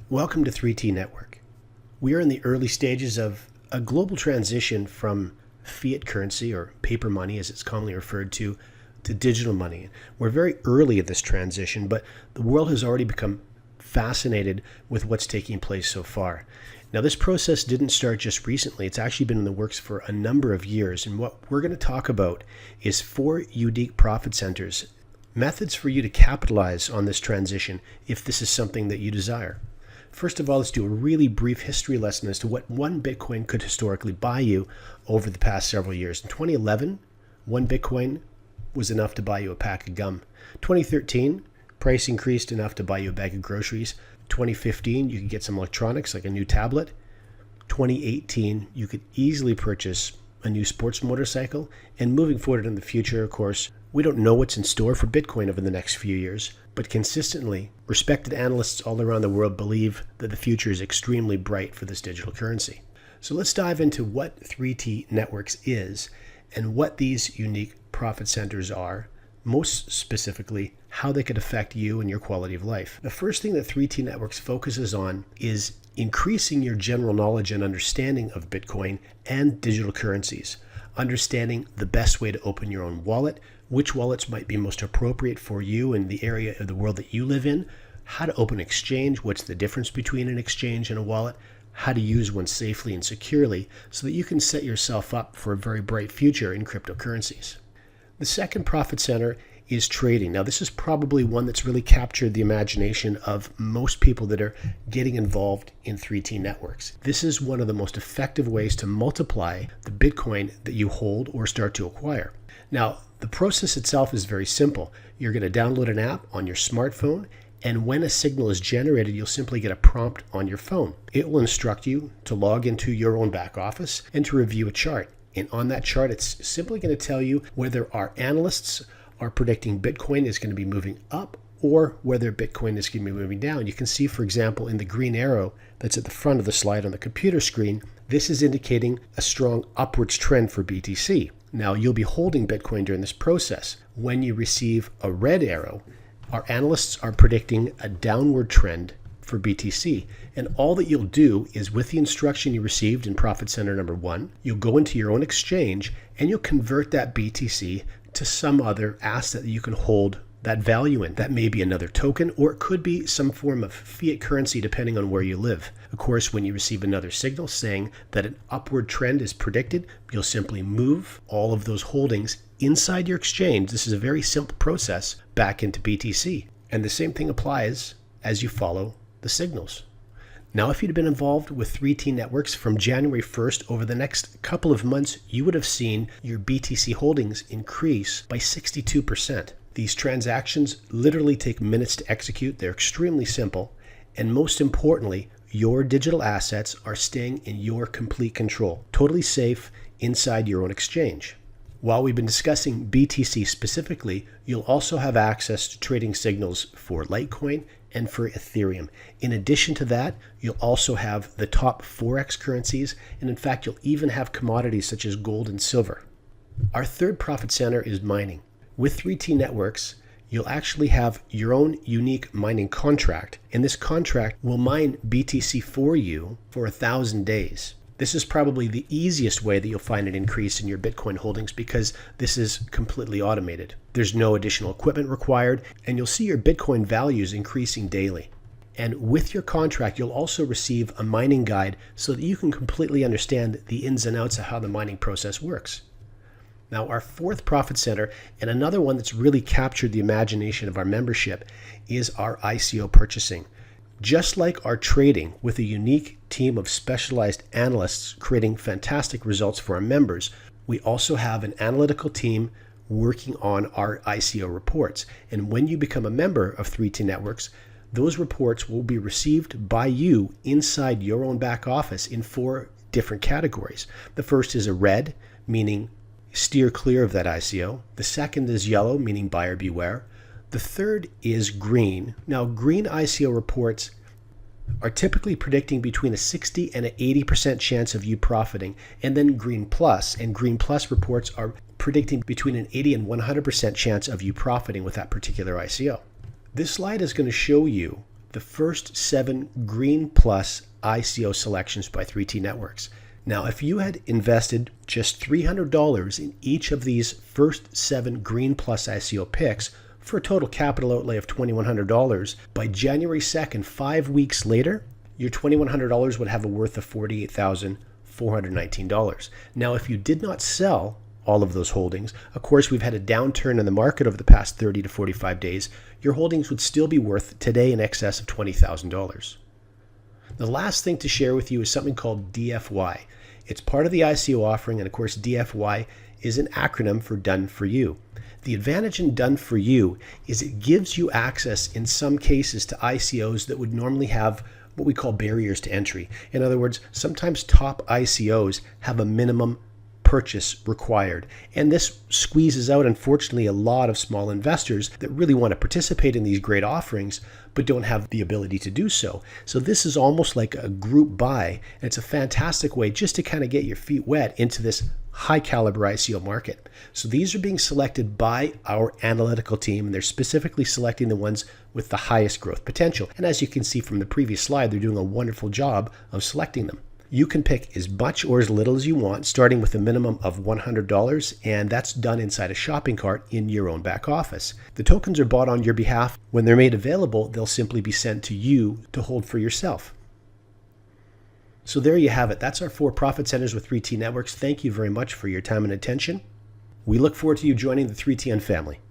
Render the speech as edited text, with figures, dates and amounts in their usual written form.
Welcome to 3T Network. We are in the early stages of a global transition from fiat currency, or paper money as it's commonly referred to digital money. We're very early in this transition, but the world has already become fascinated with what's taking place so far. Now, this process didn't start just recently. It's actually been in the works for a number of years. And what we're going to talk about is 4 unique profit centers, methods for you to capitalize on this transition if this is something that you desire. First of all, let's do a really brief history lesson as to what one Bitcoin could historically buy you over the past several years. In 2011, one Bitcoin was enough to buy you a pack of gum. 2013, price increased enough to buy you a bag of groceries. 2015, you could get some electronics like a new tablet. 2018, you could easily purchase a new sports motorcycle. And moving forward in the future, of course, we don't know what's in store for Bitcoin over the next few years, but consistently, respected analysts all around the world believe that the future is extremely bright for this digital currency. So let's dive into what 3T Networks is and what these unique profit centers are, most specifically, how they could affect you and your quality of life. The first thing that 3T Networks focuses on is increasing your general knowledge and understanding of Bitcoin and digital currencies, understanding the best way to open your own wallet, which wallets might be most appropriate for you in the area of the world that you live in, how to open an exchange, what's the difference between an exchange and a wallet, how to use one safely and securely so that you can set yourself up for a very bright future in cryptocurrencies. The second profit center is trading. Now, this is probably one that's really captured the imagination of most people that are getting involved in 3T Networks. This is one of the most effective ways to multiply the Bitcoin that you hold or start to acquire. Now, the process itself is very simple. You're going to download an app on your smartphone, and when a signal is generated, you'll simply get a prompt on your phone. It will instruct you to log into your own back office and to review a chart. And on that chart, it's simply going to tell you whether our analysts are predicting Bitcoin is going to be moving up or whether Bitcoin is going to be moving down. You can see, for example, in the green arrow that's at the front of the slide on the computer screen, this is indicating a strong upwards trend for BTC. Now, you'll be holding Bitcoin during this process. When you receive a red arrow, our analysts are predicting a downward trend for BTC. And all that you'll do is, with the instruction you received in Profit Center number 1, you'll go into your own exchange and you'll convert that BTC to some other asset that you can hold that value in. That may be another token, or it could be some form of fiat currency depending on where you live. Of course, when you receive another signal saying that an upward trend is predicted, you'll simply move all of those holdings inside your exchange. This is a very simple process back into BTC. And the same thing applies as you follow the signals. Now, if you'd been involved with 3T Networks from January 1st, over the next couple of months, you would have seen your BTC holdings increase by 62%. These transactions literally take minutes to execute. They're extremely simple. And most importantly, your digital assets are staying in your complete control, totally safe inside your own exchange. While we've been discussing BTC specifically, you'll also have access to trading signals for Litecoin and for Ethereum. In addition to that, you'll also have the top Forex currencies, and in fact, you'll even have commodities such as gold and silver. Our third profit center is mining. With 3T Networks, you'll actually have your own unique mining contract, and this contract will mine BTC for you for 1,000 days. This is probably the easiest way that you'll find an increase in your Bitcoin holdings because this is completely automated. There's no additional equipment required, and you'll see your Bitcoin values increasing daily. And with your contract, you'll also receive a mining guide so that you can completely understand the ins and outs of how the mining process works. Now, our fourth profit center, and another one that's really captured the imagination of our membership, is our ICO purchasing. Just like our trading, with a unique team of specialized analysts creating fantastic results for our members, we also have an analytical team working on our ICO reports. And when you become a member of 3T Networks, those reports will be received by you inside your own back office in 4 different categories. The first is a red, meaning steer clear of that ICO. The second is yellow, meaning buyer beware. The third is green. Now, green ICO reports are typically predicting between a 60 and an 80% chance of you profiting. And then green plus reports are predicting between an 80 and 100% chance of you profiting with that particular ICO. This slide is going to show you the first 7 Green Plus ICO selections by 3T Networks. Now, if you had invested just $300 in each of these first 7 Green Plus ICO picks for a total capital outlay of $2,100, by January 2nd, 5 weeks later, your $2,100 would have a worth of $48,419. Now, if you did not sell all of those holdings, of course, we've had a downturn in the market over the past 30 to 45 days, your holdings would still be worth today in excess of $20,000. The last thing to share with you is something called DFY. It's part of the ICO offering, and of course, DFY is an acronym for Done For You. The advantage in Done For You is it gives you access in some cases to ICOs that would normally have what we call barriers to entry. In other words, sometimes top ICOs have a minimum purchase required. And this squeezes out, unfortunately, a lot of small investors that really want to participate in these great offerings, but don't have the ability to do so. So this is almost like a group buy. And it's a fantastic way just to kind of get your feet wet into this high caliber ICO market. So these are being selected by our analytical team, and they're specifically selecting the ones with the highest growth potential. And as you can see from the previous slide, they're doing a wonderful job of selecting them. You can pick as much or as little as you want, starting with a minimum of $100, and that's done inside a shopping cart in your own back office. The tokens are bought on your behalf. When they're made available, they'll simply be sent to you to hold for yourself. So there you have it. That's our 4 profit centers with 3T Networks. Thank you very much for your time and attention. We look forward to you joining the 3TN family.